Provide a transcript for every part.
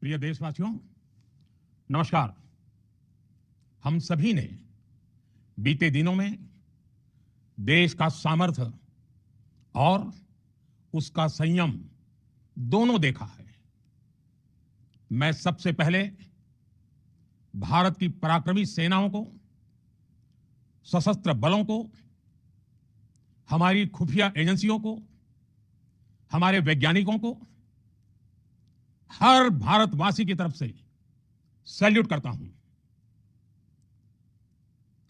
प्रिय देशवासियों, नमस्कार। हम सभी ने बीते दिनों में देश का सामर्थ्य और उसका संयम दोनों देखा है। मैं सबसे पहले भारत की पराक्रमी सेनाओं को, सशस्त्र बलों को, हमारी खुफिया एजेंसियों को, हमारे वैज्ञानिकों को, हर भारतवासी की तरफ से सैल्यूट करता हूं।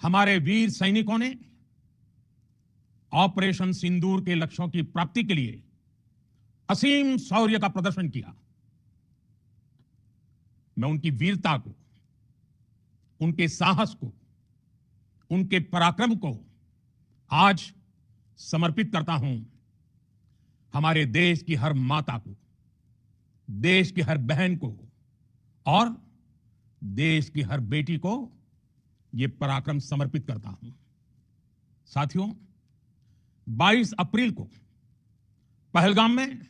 हमारे वीर सैनिकों ने ऑपरेशन सिंदूर के लक्ष्यों की प्राप्ति के लिए असीम शौर्य का प्रदर्शन किया। मैं उनकी वीरता को, उनके साहस को, उनके पराक्रम को आज समर्पित करता हूं हमारे देश की हर माता को, देश की हर बहन को और देश की हर बेटी को यह पराक्रम समर्पित करता हूं। साथियों, 22 अप्रैल को पहलगाम में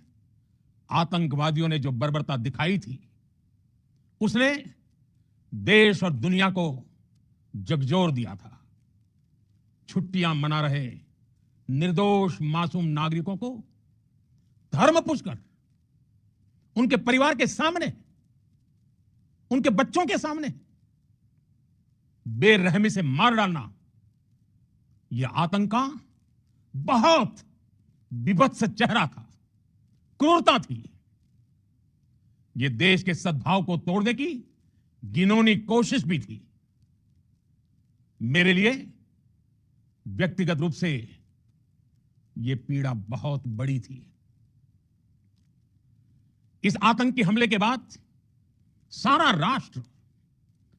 आतंकवादियों ने जो बर्बरता दिखाई थी, उसने देश और दुनिया को झकझोर दिया था। छुट्टियां मना रहे निर्दोष मासूम नागरिकों को धर्म पूछकर उनके परिवार के सामने, उनके बच्चों के सामने बेरहमी से मार डालना, यह आतंक का बहुत विभत्स चेहरा था, क्रूरता थी। यह देश के सद्भाव को तोड़ने की घिनौनी कोशिश भी थी। मेरे लिए व्यक्तिगत रूप से यह पीड़ा बहुत बड़ी थी। इस आतंकी हमले के बाद सारा राष्ट्र,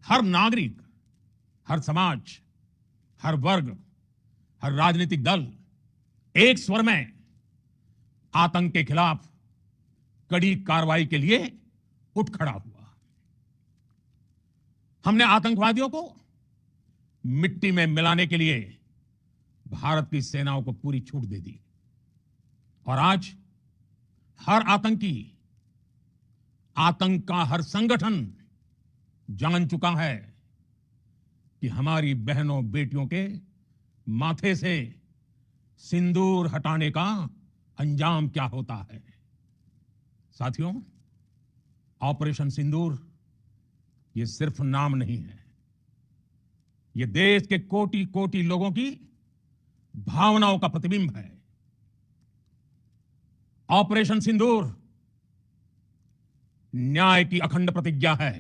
हर नागरिक, हर समाज, हर वर्ग, हर राजनीतिक दल एक स्वर में आतंक के खिलाफ कड़ी कार्रवाई के लिए उठ खड़ा हुआ। हमने आतंकवादियों को मिट्टी में मिलाने के लिए भारत की सेनाओं को पूरी छूट दे दी और आज हर आतंकी, आतंक का हर संगठन जान चुका है कि हमारी बहनों बेटियों के माथे से सिंदूर हटाने का अंजाम क्या होता है। साथियों, ऑपरेशन सिंदूर ये सिर्फ नाम नहीं है, ये देश के कोटि कोटि लोगों की भावनाओं का प्रतिबिंब है। ऑपरेशन सिंदूर न्याय की अखंड प्रतिज्ञा है।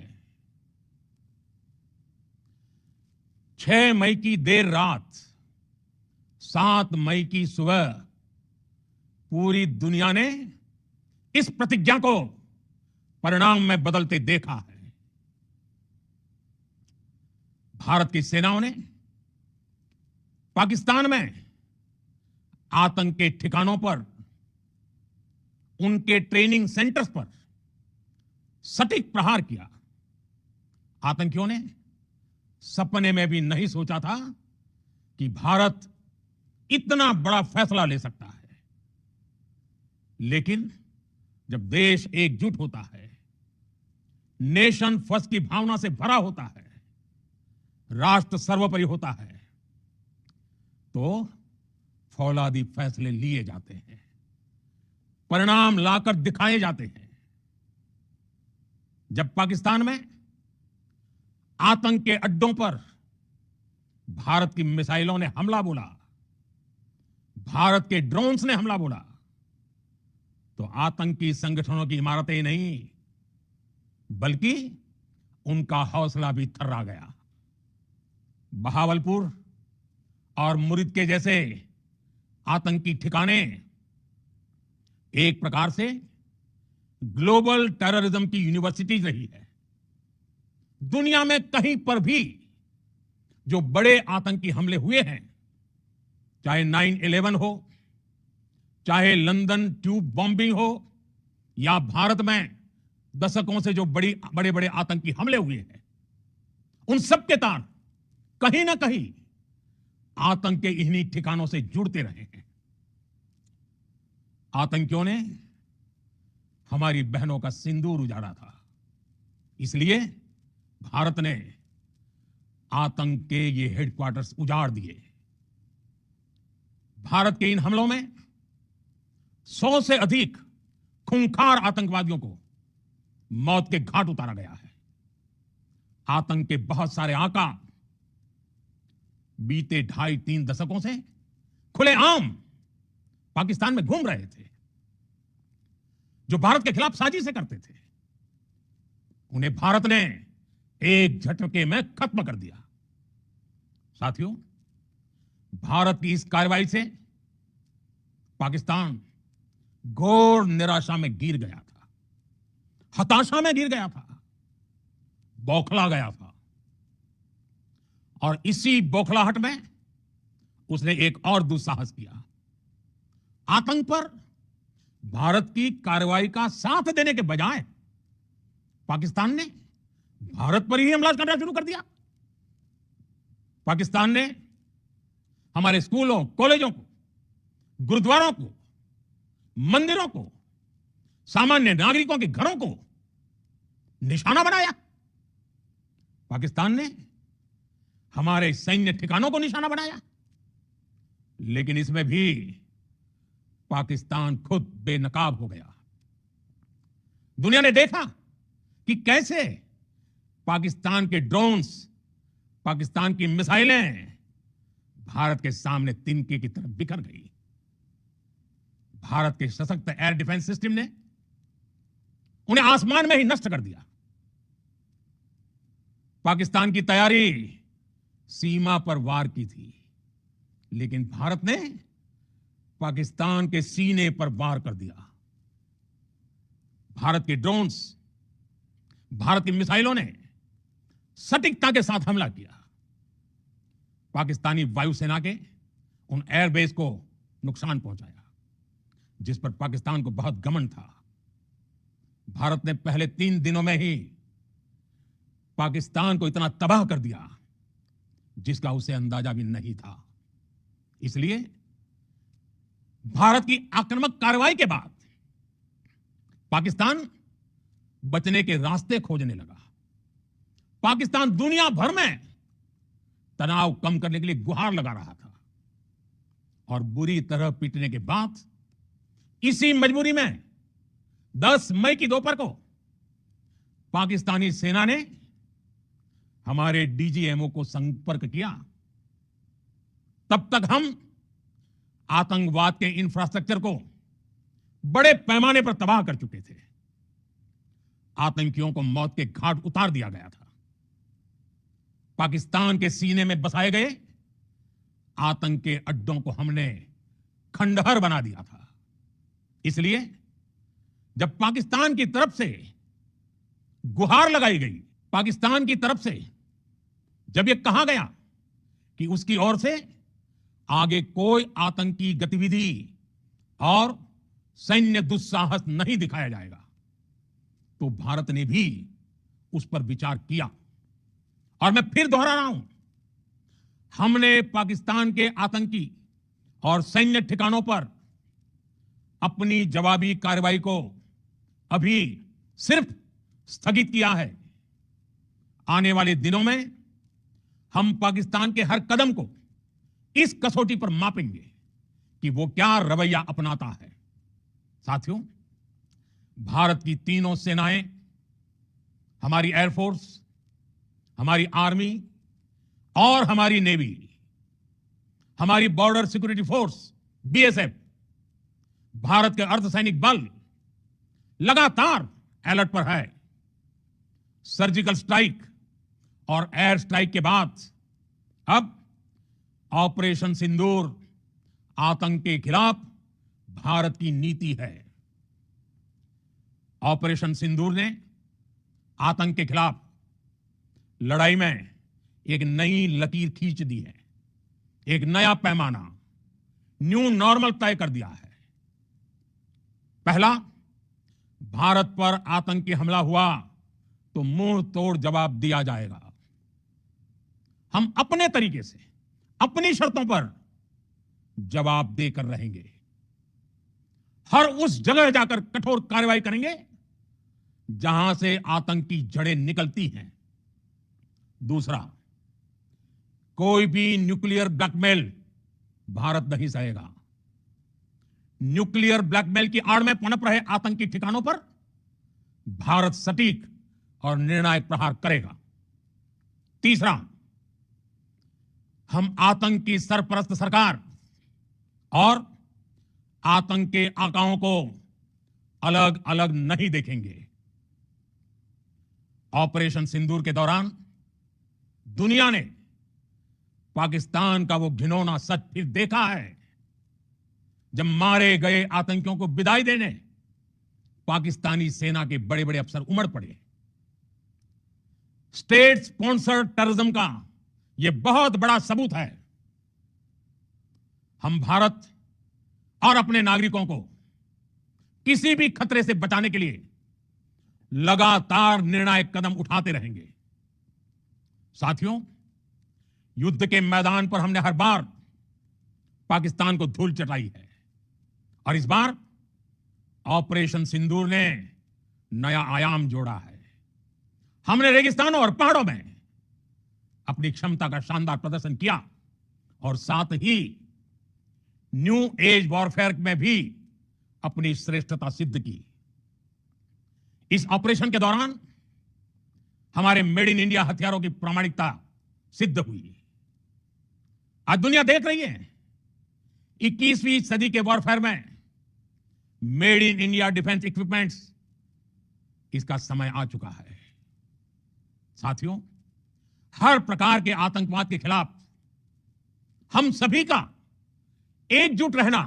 6 मई की देर रात, 7 मई की सुबह पूरी दुनिया ने इस प्रतिज्ञा को परिणाम में बदलते देखा है। भारत की सेनाओं ने पाकिस्तान में आतंक के ठिकानों पर, उनके ट्रेनिंग सेंटर्स पर सटीक प्रहार किया। आतंकियों ने सपने में भी नहीं सोचा था कि भारत इतना बड़ा फैसला ले सकता है। लेकिन जब देश एकजुट होता है, नेशन फर्स्ट की भावना से भरा होता है, राष्ट्र सर्वोपरि होता है, तो फौलादी फैसले लिए जाते हैं, परिणाम लाकर दिखाए जाते हैं। जब पाकिस्तान में आतंक के अड्डों पर भारत की मिसाइलों ने हमला बोला, भारत के ड्रोन्स ने हमला बोला, तो आतंकी संगठनों की इमारतें ही नहीं, बल्कि उनका हौसला भी थर्रा गया। बहावलपुर और मुरिद के जैसे आतंकी ठिकाने एक प्रकार से ग्लोबल टेररिज्म की यूनिवर्सिटीज रही है। दुनिया में कहीं पर भी जो बड़े आतंकी हमले हुए हैं, चाहे 9/11 हो, चाहे लंदन ट्यूब बॉम्बिंग हो, या भारत में दशकों से जो बड़े बड़े आतंकी हमले हुए हैं, उन सब के तार कहीं ना कहीं आतंक के इन्हीं ठिकानों से जुड़ते रहे हैं। आतंकियों ने हमारी बहनों का सिंदूर उजाड़ा था, इसलिए भारत ने आतंक के ये हेडक्वार्टर्स उजाड़ दिए। भारत के इन हमलों में 100 से अधिक खूंखार आतंकवादियों को मौत के घाट उतारा गया है। आतंक के बहुत सारे आका बीते 2.5-3 दशकों से खुलेआम पाकिस्तान में घूम रहे थे, जो भारत के खिलाफ साजिशें करते थे। उन्हें भारत ने एक झटके में खत्म कर दिया। साथियों, भारत की इस कार्रवाई से पाकिस्तान घोर निराशा में गिर गया था, हताशा में गिर गया था, बौखला गया था। और इसी बौखलाहट में उसने एक और दुस्साहस किया। आतंक पर भारत की कार्रवाई का साथ देने के बजाय पाकिस्तान ने भारत पर ही हमला करना शुरू कर दिया। पाकिस्तान ने हमारे स्कूलों, कॉलेजों को, गुरुद्वारों को, मंदिरों को, सामान्य नागरिकों के घरों को निशाना बनाया। पाकिस्तान ने हमारे सैन्य ठिकानों को निशाना बनाया। लेकिन इसमें भी पाकिस्तान खुद बेनकाब हो गया। दुनिया ने देखा कि कैसे पाकिस्तान के ड्रोन्स, पाकिस्तान की मिसाइलें भारत के सामने तिनके की तरफ बिखर गई। भारत के सशक्त एयर डिफेंस सिस्टम ने उन्हें आसमान में ही नष्ट कर दिया। पाकिस्तान की तैयारी सीमा पर वार की थी, लेकिन भारत ने पाकिस्तान के सीने पर वार कर दिया। भारत के ड्रोन्स, भारत की मिसाइलों ने सटीकता के साथ हमला किया। पाकिस्तानी वायुसेना के उन एयरबेस को नुकसान पहुंचाया, जिस पर पाकिस्तान को बहुत घमंड था। भारत ने पहले 3 दिनों में ही पाकिस्तान को इतना तबाह कर दिया जिसका उसे अंदाजा भी नहीं था। इसलिए भारत की आक्रामक कार्रवाई के बाद पाकिस्तान बचने के रास्ते खोजने लगा। पाकिस्तान दुनिया भर में तनाव कम करने के लिए गुहार लगा रहा था। और बुरी तरह पीटने के बाद इसी मजबूरी में 10 मई की दोपहर को पाकिस्तानी सेना ने हमारे डीजीएमओ को संपर्क किया। तब तक हम आतंकवाद के इंफ्रास्ट्रक्चर को बड़े पैमाने पर तबाह कर चुके थे। आतंकियों को मौत के घाट उतार दिया गया था। पाकिस्तान के सीने में बसाए गए आतंक के अड्डों को हमने खंडहर बना दिया था। इसलिए जब पाकिस्तान की तरफ से गुहार लगाई गई, पाकिस्तान की तरफ से जब यह कहा गया कि उसकी ओर से आगे कोई आतंकी गतिविधि और सैन्य दुस्साहस नहीं दिखाया जाएगा, तो भारत ने भी उस पर विचार किया। और मैं फिर दोहरा रहा हूं, हमने पाकिस्तान के आतंकी और सैन्य ठिकानों पर अपनी जवाबी कार्रवाई को अभी सिर्फ स्थगित किया है। आने वाले दिनों में हम पाकिस्तान के हर कदम को इस कसौटी पर मापेंगे कि वो क्या रवैया अपनाता है। साथियों, भारत की तीनों सेनाएं, हमारी एयरफोर्स, हमारी आर्मी और हमारी नेवी, हमारी border security force BSF, Bharat के अर्धसैनिक बल लगातार अलर्ट पर है। सर्जिकल स्ट्राइक और एयर स्ट्राइक के बाद अब ऑपरेशन सिंदूर आतंक के खिलाफ भारत की नीति है। ऑपरेशन सिंदूर ने आतंक के खिलाफ लड़ाई में एक नई लकीर खींच दी है, एक नया पैमाना, न्यू नॉर्मल तय कर दिया है। पहला, भारत पर आतंकी हमला हुआ तो मुंह तोड़ जवाब दिया जाएगा। हम अपने तरीके से, अपनी शर्तों पर जवाब देकर रहेंगे। हर उस जगह जाकर कठोर कार्रवाई करेंगे जहां से आतंक की जड़ें निकलती हैं। दूसरा, कोई भी न्यूक्लियर ब्लैकमेल भारत नहीं सहेगा। न्यूक्लियर ब्लैकमेल की आड़ में पनप रहे आतंकी ठिकानों पर भारत सटीक और निर्णायक प्रहार करेगा। तीसरा, हम आतंक की सरपरस्त सरकार और आतंक के आकाओं को अलग अलग नहीं देखेंगे। ऑपरेशन सिंदूर के दौरान दुनिया ने पाकिस्तान का वो घिनौना सच फिर देखा है, जब मारे गए आतंकियों को विदाई देने पाकिस्तानी सेना के बड़े बड़े अफसर उमड़ पड़े। स्टेट स्पॉन्सर्ड टेररिज्म का यह बहुत बड़ा सबूत है। हम भारत और अपने नागरिकों को किसी भी खतरे से बचाने के लिए लगातार निर्णायक कदम उठाते रहेंगे। साथियों, युद्ध के मैदान पर हमने हर बार पाकिस्तान को धूल चटाई है और इस बार ऑपरेशन सिंदूर ने नया आयाम जोड़ा है। हमने रेगिस्तानों और पहाड़ों में अपनी क्षमता का शानदार प्रदर्शन किया और साथ ही न्यू एज वॉरफेयर में भी अपनी श्रेष्ठता सिद्ध की। इस ऑपरेशन के दौरान हमारे मेड इन इंडिया हथियारों की प्रामाणिकता सिद्ध हुई। आज दुनिया देख रही है 21वीं सदी के वॉरफेयर में made in India defence equipments, इसका समय आ चुका है। साथियों, हर प्रकार के आतंकवाद के खिलाफ हम सभी का एकजुट रहना,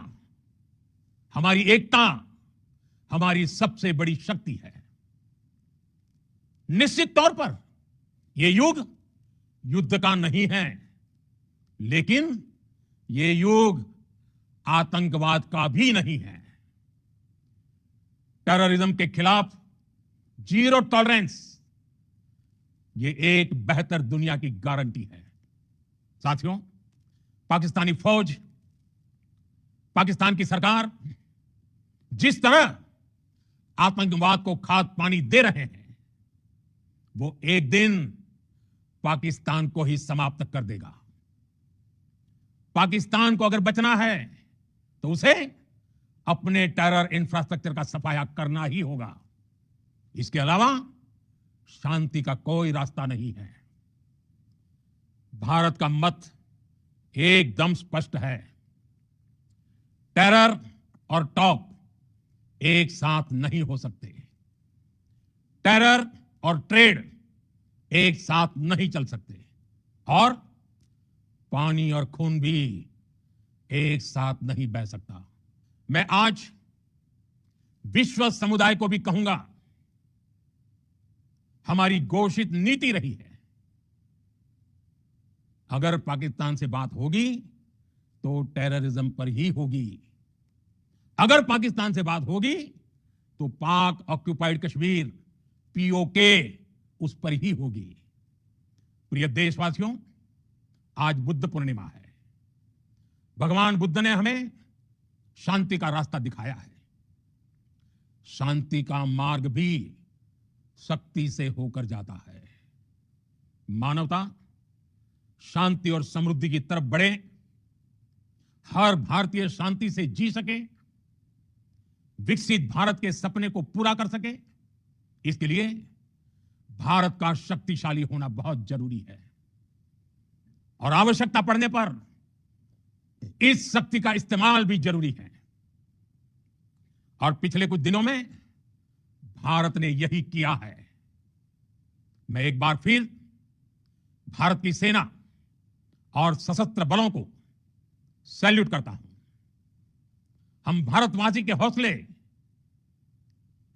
हमारी एकता हमारी सबसे बड़ी शक्ति है। निश्चित तौर पर यह युग युद्ध का नहीं है, लेकिन यह युग आतंकवाद का भी नहीं है। टेररिज्म के खिलाफ जीरो टॉलरेंस, यह एक बेहतर दुनिया की गारंटी है। साथियों, पाकिस्तानी फौज, पाकिस्तान की सरकार जिस तरह आतंकवाद को खाद पानी दे रहे हैं, वो एक दिन पाकिस्तान को ही समाप्त कर देगा। पाकिस्तान को अगर बचना है तो उसे अपने टेरर इंफ्रास्ट्रक्चर का सफाया करना ही होगा। इसके अलावा शांति का कोई रास्ता नहीं है। भारत का मत एकदम स्पष्ट है। टेरर और टॉप एक साथ नहीं हो सकते। टेरर और ट्रेड एक साथ नहीं चल सकते और पानी और खून भी एक साथ नहीं बह सकता। मैं आज विश्व समुदाय को भी कहूंगा, हमारी घोषित नीति रही है, अगर पाकिस्तान से बात होगी तो टेररिज्म पर ही होगी। अगर पाकिस्तान से बात होगी तो पाक ऑक्युपाइड कश्मीर पीओके उस पर ही होगी। प्रिय देशवासियों, आज बुद्ध पूर्णिमा है। भगवान बुद्ध ने हमें शांति का रास्ता दिखाया है। शांति का मार्ग भी शक्ति से होकर जाता है। मानवता शांति और समृद्धि की तरफ बढ़े, हर भारतीय शांति से जी सके, विकसित भारत के सपने को पूरा कर सके, इसके लिए भारत का शक्तिशाली होना बहुत जरूरी है। और आवश्यकता पड़ने पर इस शक्ति का इस्तेमाल भी जरूरी है। और पिछले कुछ दिनों में भारत ने यही किया है। मैं एक बार फिर भारत की सेना और सशस्त्र बलों को सैल्यूट करता हूं। हम भारतवासी के हौसले,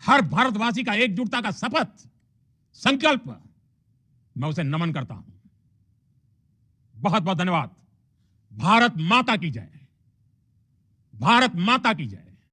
हर भारतवासी का एकजुटता का शपथ, संकल्प, मैं उसे नमन करता हूं। बहुत बहुत धन्यवाद। भारत माता की जय। भारत माता की जय।